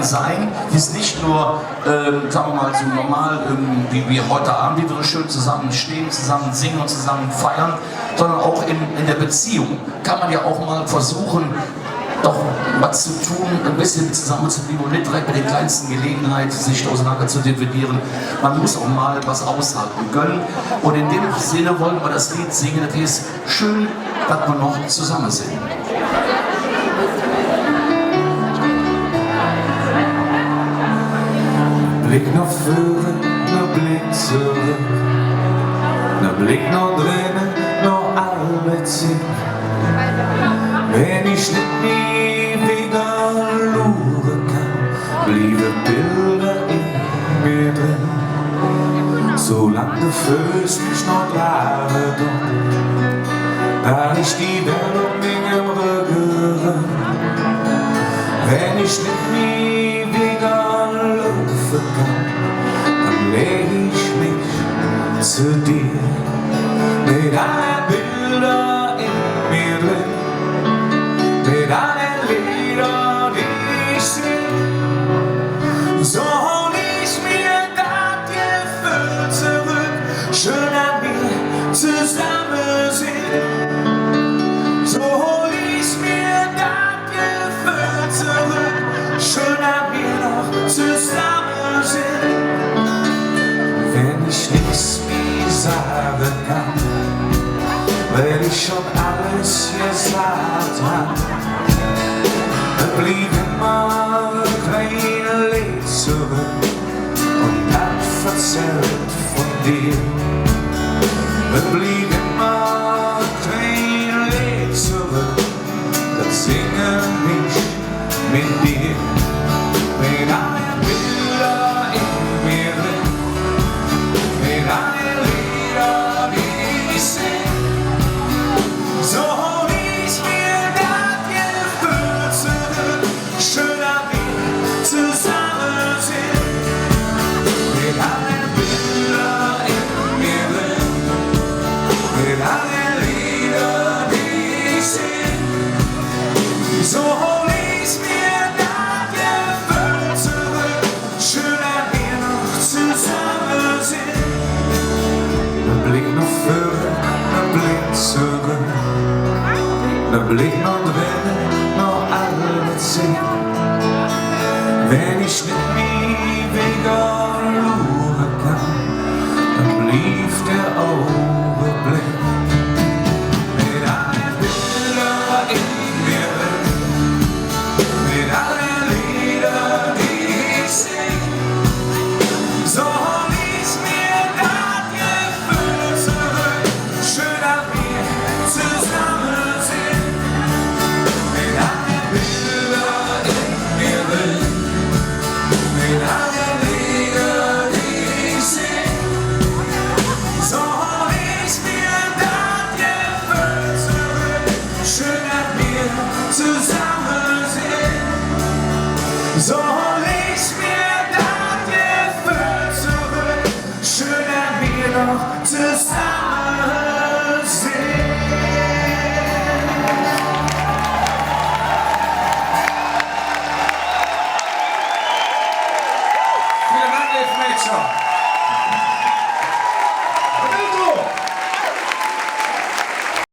Zeiten sein, die es nicht nur, sagen wir mal, so normal, wie wir heute Abend, wie wir schön zusammen stehen, zusammen singen und zusammen feiern, sondern auch in der Beziehung kann man ja auch mal versuchen, doch was zu tun, ein bisschen zusammen zu leben und nicht direkt bei der kleinsten Gelegenheit sich auseinander zu dividieren. Man muss auch mal was aushalten können. Und in dem Sinne wollen wir das Lied singen, das ist schön, dass wir noch zusammen sind. Blick nach vorn, noch Blick zurück, noch Blick nach drinnen, noch alle Zeit. Wenn ich nicht nie wieder schauen kann, bleiben Bilder in mir drin. Solange der Fuß mich noch tragen tut, da ich die Welt um mich im Rücken. Wenn ich nicht nie wieder laufen kann, dann leg ich mich zu dir. Mit allen Bildern in mir drin, mit allen Liedern, die ich sing, so hol ich mir das Gefühl zurück, schön an mir zusammen sind. So hol ich mir das Gefühl zurück, schön an mir noch zusammen sind. Wenn ich nichts mehr sagen kann, weil ich schon alles gesagt hab, dann blieb immer kein Lied zurück und hat erzählt von dir. Dann blieb immer kein Lied zurück, das singe ich mit dir. Mit allen Bildern in mir drin, mit allen Liedern, die ich sing, so hol ich mir das Gefühl zurück, schön an mir zusammen sind. Mit allen Bildern in mir drin, mit allen Liedern, die ich sing, so hol ich mir das Gefühl zurück, schön an mir noch zusammen sind. Ein Blick nach vorn, ein Blick zurück, ein Blick nach drinnen, noch alle Zeit. Wenn ich nicht mehr wieder schauen kann, dann blieb der Augenblick. Mit allen Bildern in mir drin, mit allen Liedern, die ich sing, so hol ich mir das Gefühl zurück, schön an mir zusammen sind. Mit allen Bildern in mir drin, mit allen Liedern, die ich sing, so hol ich mir das Gefühl zurück, schön an mir zusammen.